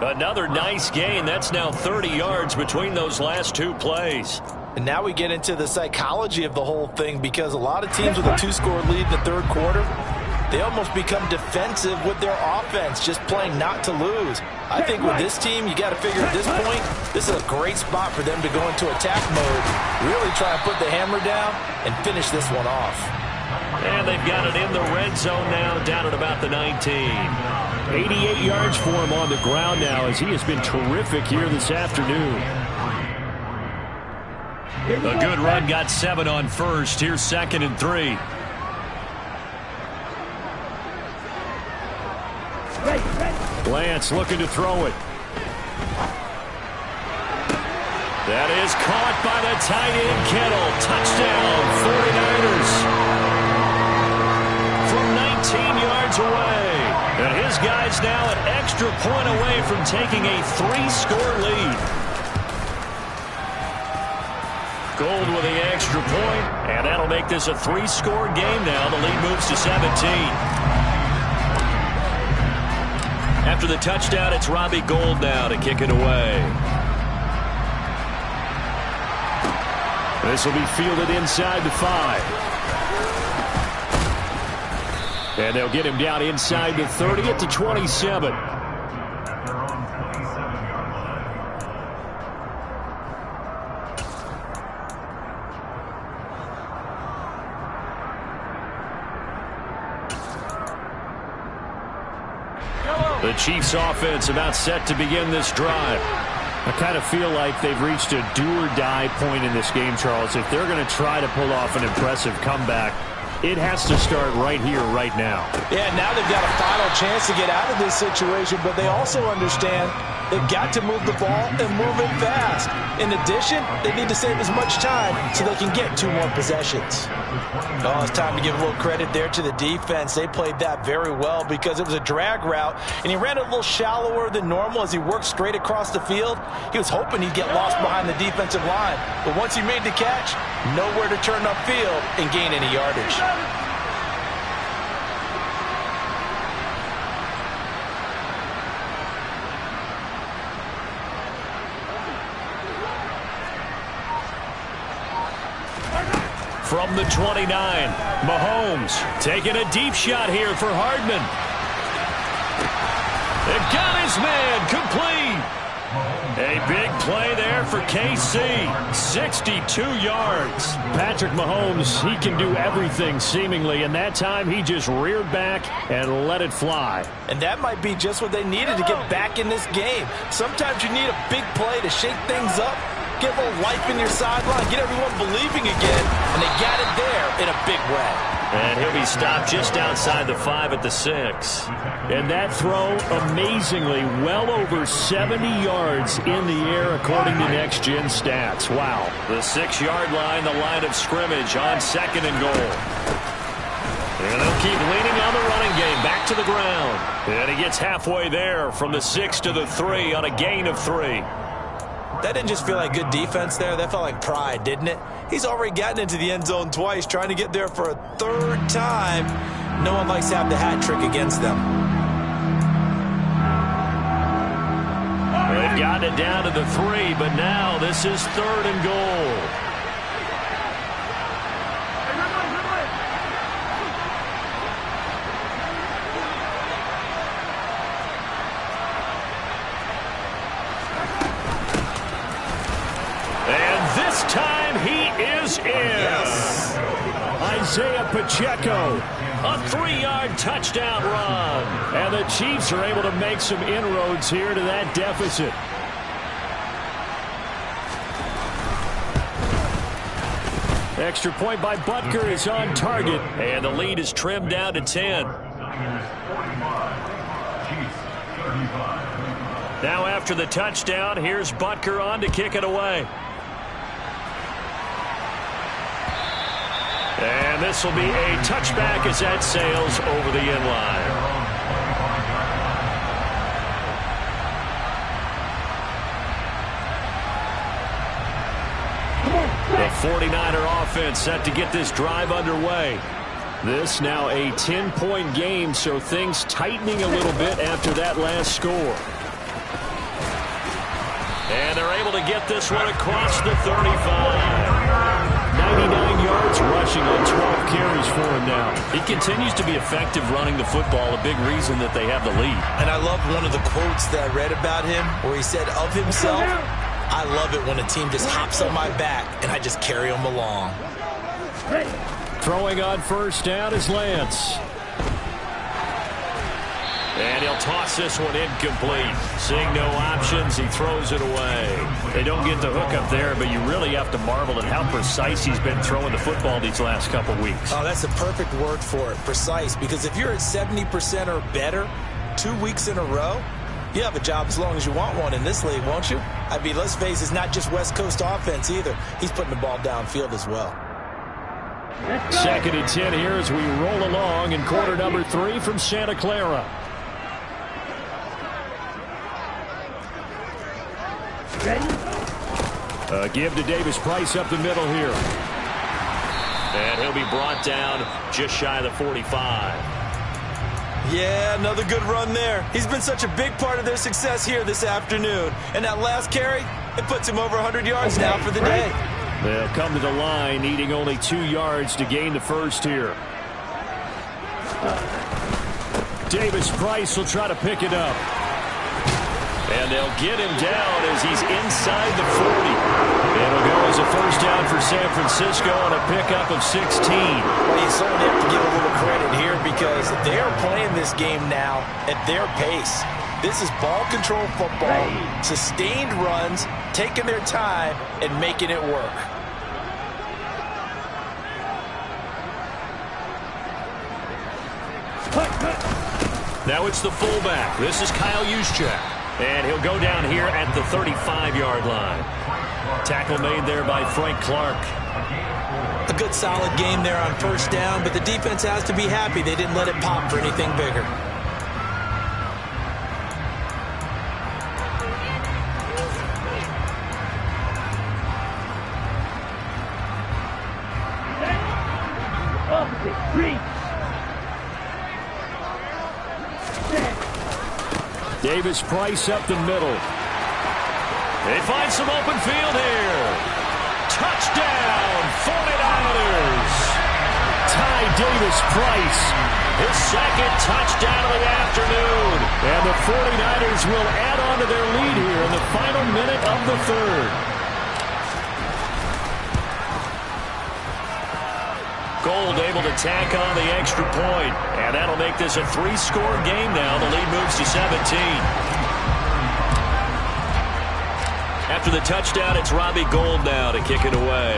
Another nice gain. That's now 30 yards between those last 2 plays. And now we get into the psychology of the whole thing, because a lot of teams with a 2-score lead in the third quarter, they almost become defensive with their offense, just playing not to lose. I think with this team, you got to figure at this point, this is a great spot for them to go into attack mode, really try and put the hammer down and finish this one off. And they've got it in the red zone now, down at about the 19. 88 yards for him on the ground now, as he has been terrific here this afternoon. A good run, got 7 on first. Here's 2nd and 3. Lance looking to throw it. That is caught by the tight end, Kittle. Touchdown, 49ers. From 19 yards away. And his guys now an extra point away from taking a 3-score lead. Gold with the extra point, and that'll make this a 3-score game now. The lead moves to 17. After the touchdown, it's Robbie Gould now to kick it away. This will be fielded inside the 5. And they'll get him down inside the 30 at the 27. The Chiefs offense about set to begin this drive. I kind of feel like they've reached a do-or-die point in this game, Charles. If they're going to try to pull off an impressive comeback, it has to start right here, right now. Yeah, now they've got a final chance to get out of this situation, but they also understand they've got to move the ball and move it fast. In addition, they need to save as much time so they can get 2 more possessions. Oh, it's time to give a little credit there to the defense. They played that very well because it was a drag route, and he ran a little shallower than normal as he worked straight across the field. He was hoping he'd get lost behind the defensive line, but once he made the catch, nowhere to turn upfield and gain any yardage. From the 29, Mahomes taking a deep shot here for Hardman. It got his man complete. A big play there for KC. 62 yards. Patrick Mahomes, he can do everything seemingly, and that time he just reared back and let it fly. And that might be just what they needed to get back in this game. Sometimes you need a big play to shake things up, get a little life in your sideline, get everyone believing again, and they got it there in a big way. And he'll be stopped just outside the 5 at the 6. And that throw, amazingly, well over 70 yards in the air, according to Next Gen Stats. Wow. The 6-yard line, the line of scrimmage on 2nd and goal. And they'll keep leaning on the running game, back to the ground. And he gets halfway there from the 6 to the 3 on a gain of 3. That didn't just feel like good defense there. That felt like pride, didn't it? He's already gotten into the end zone twice, trying to get there for a 3rd time. No one likes to have the hat trick against them. They've gotten it down to the 3, but now this is 3rd and goal. Time he is in. Yes. Isaiah Pacheco, a 3-yard touchdown run. And the Chiefs are able to make some inroads here to that deficit. Extra point by Butker is on target. And the lead is trimmed down to 10. Now after the touchdown, here's Butker on to kick it away. And this will be a touchback as that sails over the end line. The 49er offense set to get this drive underway. This now a 10-point game, so things tightening a little bit after that last score. And they're able to get this one across the 35. 99 yards rushing on 12 carries for him now. He continues to be effective running the football, a big reason that they have the lead. And I love one of the quotes that I read about him where he said of himself, "I love it when a team just hops on my back and I just carry them along." Throwing on first down is Lance. And he'll toss this one incomplete. Seeing no options, he throws it away. They don't get the hook up there, but you really have to marvel at how precise he's been throwing the football these last couple weeks. Oh, that's a perfect word for it, precise, because if you're at 70% or better 2 weeks in a row, you have a job as long as you want one in this league, won't you? I mean, let's face it, it's not just West Coast offense either. He's putting the ball downfield as well. 2nd and 10 here as we roll along in quarter number 3 from Santa Clara. Give to Davis Price up the middle here. And he'll be brought down just shy of the 45. Yeah, another good run there. He's been such a big part of their success here this afternoon. And that last carry, it puts him over 100 yards now for the day. They'll come to the line, needing only 2 yards to gain the first here. Davis Price will try to pick it up. And they'll get him down as he's inside the 40. It'll go as a first down for San Francisco on a pickup of 16. Well, you certainly have to give a little credit here because they're playing this game now at their pace. This is ball control football, sustained runs, taking their time, and making it work. Now it's the fullback. This is Kyle Juszczyk. And he'll go down here at the 35-yard line. Tackle made there by Frank Clark. A good solid game there on first down, but the defense has to be happy they didn't let it pop for anything bigger. Davis Price up the middle. They find some open field here. Touchdown, 49ers. Ty Davis Price, his second touchdown of the afternoon. And the 49ers will add on to their lead here in the final minute of the third. Gold able to tack on the extra point, and that'll make this a 3-score game now. The lead moves to 17. After the touchdown, it's Robbie Gould now to kick it away.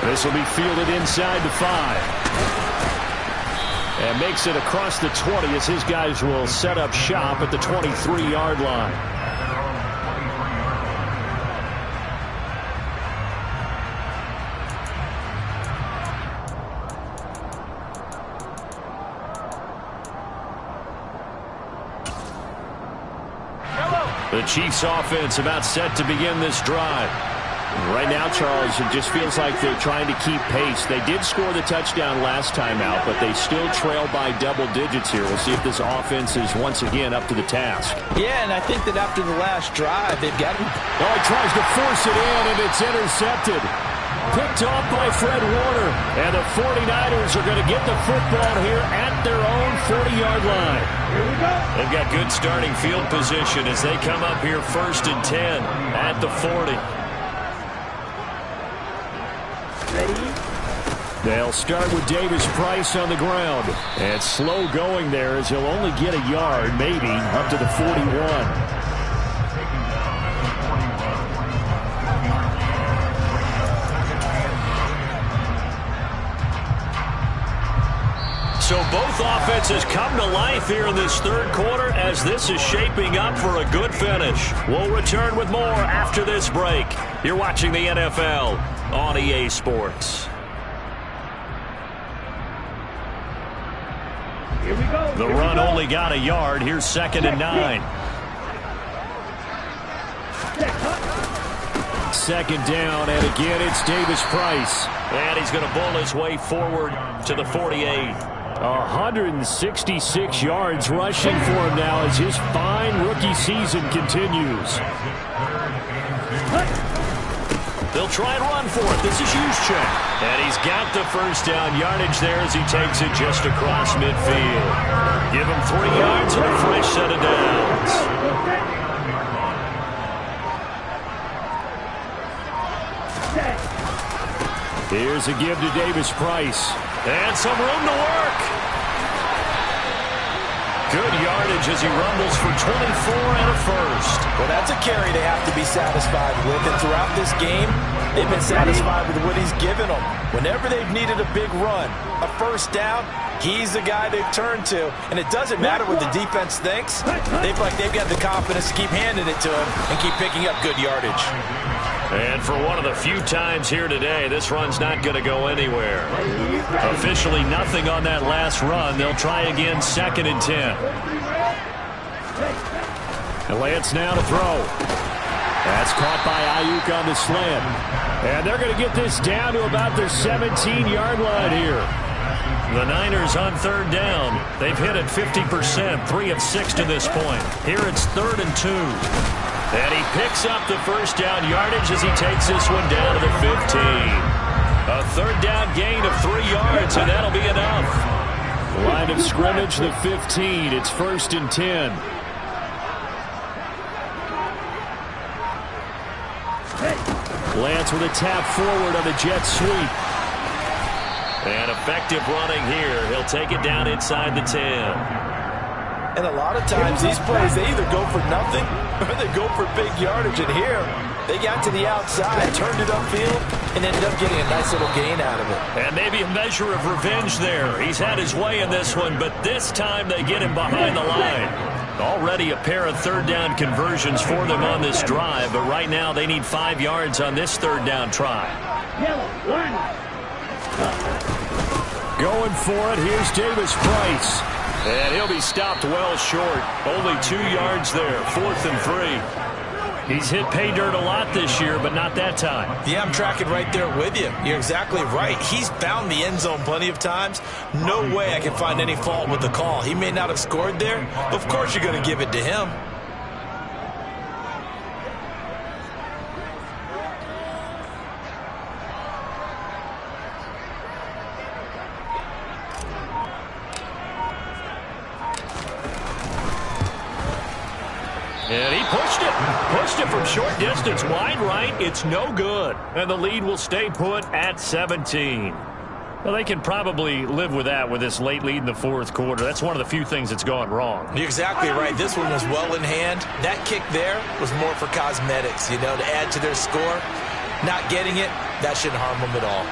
This will be fielded inside the 5. And makes it across the 20 as his guys will set up shop at the 23-yard line. The Chiefs offense about set to begin this drive. Right now, Charles, it just feels like they're trying to keep pace. They did score the touchdown last time out, but they still trail by double digits here. We'll see if this offense is once again up to the task. Yeah, and I think that after the last drive, they've got him. Oh, he tries to force it in, and it's intercepted. Picked off by Fred Warner. And the 49ers are going to get the football here at their own 40-yard line. Here we go. They've got good starting field position as they come up here 1st and 10 at the 40. Ready? They'll start with Davis Price on the ground. And slow going there as he'll only get a yard, maybe, up to the 41. so both offenses come to life here in this third quarter as this is shaping up for a good finish. We'll return with more after this break. You're watching the NFL on EA Sports. Here we go. The run only got a yard. Here's 2nd and 9. 2nd down, and again it's Davis Price. And he's going to bull his way forward to the 48. 166 yards rushing for him now as his fine rookie season continues. They'll try and run for it. This is Juszczyk. And he's got the first down yardage there as he takes it just across midfield. Give him 3 yards and a fresh set of downs. Here's a give to Davis Price. And some room to work. Good yardage as he rumbles for 24 and a first. Well, that's a carry they have to be satisfied with. And throughout this game, they've been satisfied with what he's given them. Whenever they've needed a big run, a first down, he's the guy they've turned to. And it doesn't matter what the defense thinks. They've got the confidence to keep handing it to him and keep picking up good yardage. And for one of the few times here today, this run's not going to go anywhere. Officially nothing on that last run. They'll try again, 2nd and 10. And Lance now to throw. That's caught by Ayuk on the slant. And they're going to get this down to about their 17-yard line here. The Niners on 3rd down. They've hit it 50%, 3 of 6 to this point. Here it's 3rd and 2. And he picks up the first down yardage as he takes this one down to the 15. A 3rd down gain of 3 yards, and that'll be enough. Line of scrimmage, the 15. It's 1st and 10. Lance with a tap forward on the jet sweep. And effective running here. He'll take it down inside the 10. And a lot of times these plays, they either go for nothing or they go for big yardage. And here, they got to the outside, turned it upfield, and ended up getting a nice little gain out of it. And maybe a measure of revenge there. He's had his way in this one, but this time they get him behind the line. Already a pair of 3rd down conversions for them on this drive, but right now they need 5 yards on this 3rd down try. Going for it, here's Davis Price. And he'll be stopped well short. Only 2 yards there, 4th and 3. He's hit pay dirt a lot this year, but not that time. Yeah, I'm tracking right there with you. You're exactly right. He's found the end zone plenty of times. No way I can find any fault with the call. He may not have scored there, but of course you're going to give it to him. And he pushed it from short distance, wide right. It's no good. And the lead will stay put at 17. Well, they can probably live with that with this late lead in the 4th quarter. That's one of the few things that's gone wrong. You're exactly right. This one was well in hand. That kick there was more for cosmetics, to add to their score. Not getting it, that shouldn't harm them at all.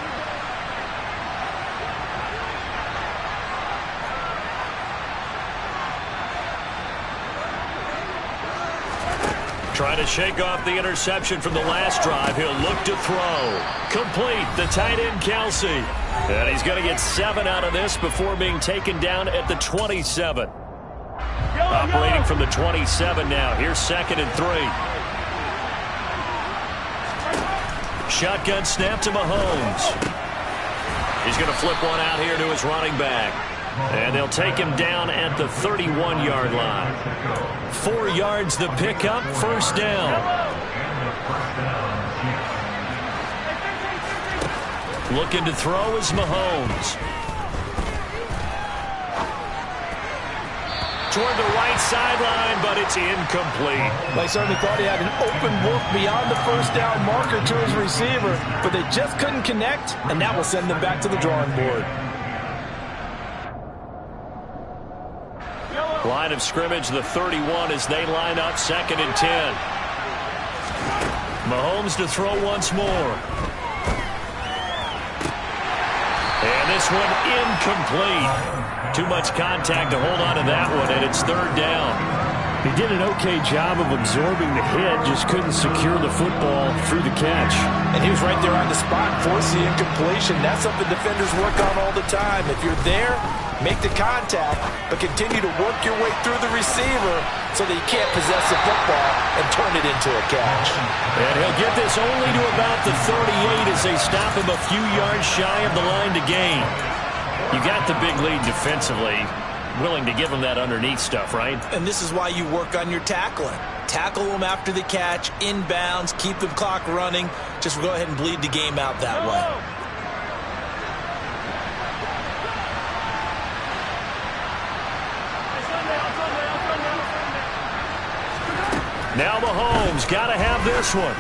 Trying to shake off the interception from the last drive. He'll look to throw. Complete, the tight end, Kelsey. And he's going to get 7 out of this before being taken down at the 27. Operating from the 27 now. Here's 2nd and 3. Shotgun snap to Mahomes. He's going to flip one out here to his running back. And they'll take him down at the 31-yard line. 4 yards the pickup, 1st down. Looking to throw is Mahomes. Toward the right sideline, but it's incomplete. They certainly thought he had an open look beyond the 1st down marker to his receiver, but they just couldn't connect, and that will send them back to the drawing board. Line of scrimmage, the 31 as they line up, 2nd and 10. Mahomes to throw once more. And this one incomplete. Too much contact to hold on to that one, and it's third down. He did an okay job of absorbing the hit, just couldn't secure the football through the catch. And he was right there on the spot, forcing the incompletion. That's something defenders work on all the time. If you're there, make the contact, but continue to work your way through the receiver so that you can't possess the football and turn it into a catch. And he'll get this only to about the 38 as they stop him a few yards shy of the line to gain. You got the big lead defensively. Willing to give them that underneath stuff, right? And this is why you work on your tackling. Tackle them after the catch, inbounds, keep the clock running. Just go ahead and bleed the game out that way. Now Mahomes got to have this one.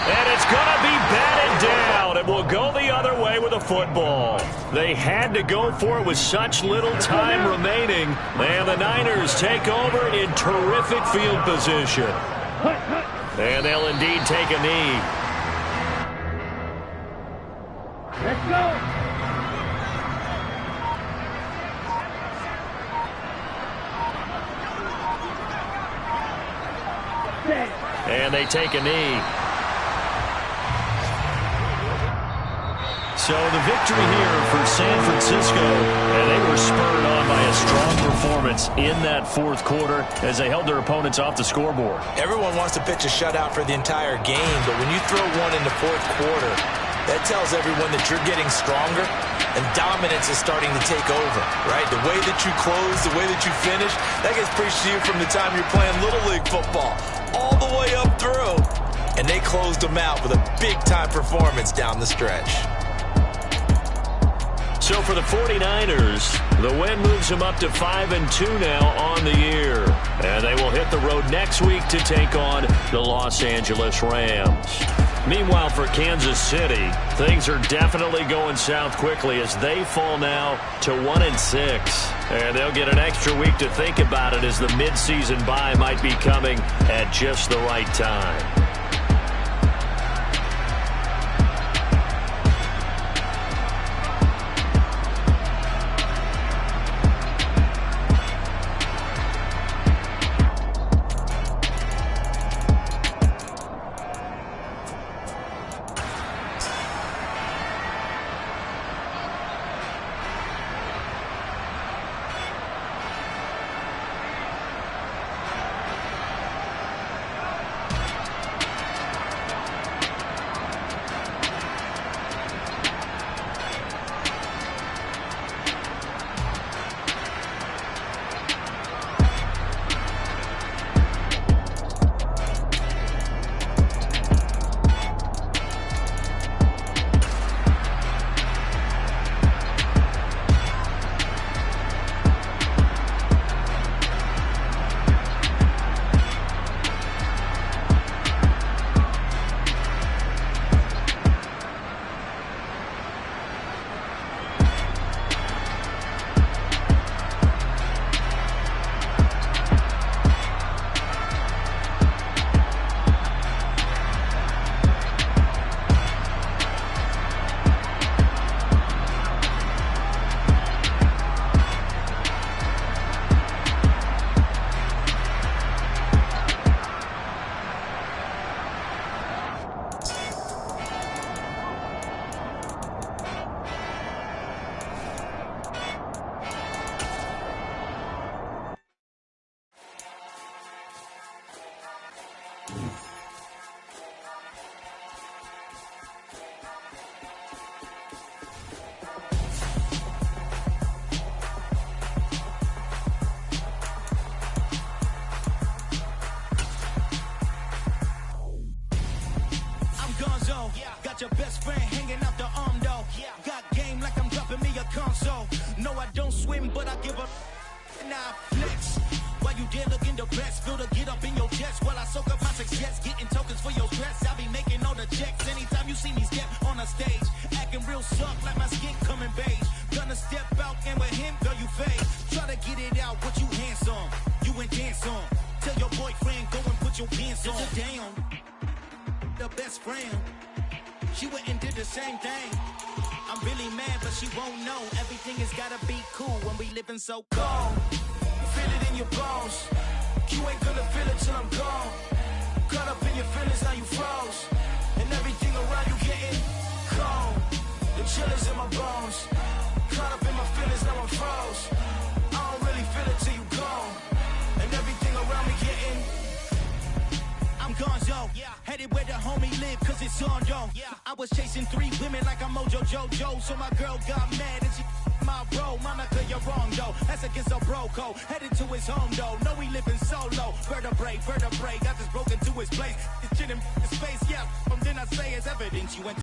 And it's going to be batted down. It will go the other way with a football. They had to go for it with such little time remaining. And the Niners take over in terrific field position. And they'll indeed take a knee. Let's go. And they take a knee. So the victory here for San Francisco, and they were spurred on by a strong performance in that fourth quarter as they held their opponents off the scoreboard. Everyone wants to pitch a shutout for the entire game, but when you throw one in the fourth quarter, that tells everyone that you're getting stronger and dominance is starting to take over, right? The way that you close, the way that you finish, that gets preached to you from the time you're playing Little League football all the way up through. And they closed them out with a big-time performance down the stretch. So for the 49ers, the win moves them up to 5-2 now on the year. And they will hit the road next week to take on the Los Angeles Rams. Meanwhile, for Kansas City, things are definitely going south quickly as they fall now to 1-6. And they'll get an extra week to think about it as the midseason bye might be coming at just the right time. Your best friend hanging out the arm though. Got game like I'm dropping me a console. No, I don't swim, but I give a now flex. While you there looking the best, feel to get up in your chest while I soak up my success, getting tokens for your stress. I be making all the checks anytime you see me step on a stage, acting real soft like my skin coming beige. Gonna step out and with him, girl, you fade. Try to get it out, what you handsome, you ain't dance on. Tell your boyfriend go and put your pants on. Down, the best friend. She went and did the same thing. I'm really mad, but she won't know. Everything has gotta be cool when we living so cold. Feel it in your bones. You ain't gonna feel it till I'm gone. Caught up in your feelings, now you froze. And everything around you getting cold. The chill is in my bones. Caught up in my feelings, now I'm froze. I don't really feel it till you gone. And everything around me getting I'm gonzo, headed where the homie live, cause it's on, yo. I was chasing 3 women like I'm Mojo Jojo, so my girl got mad and she my bro. Monica, you're wrong, though. That's against a bro code. Headed to his home, though. No, we living solo. Vertebrae, got this broke into his place. This shit in his face, yeah. From then I say it's evidence you went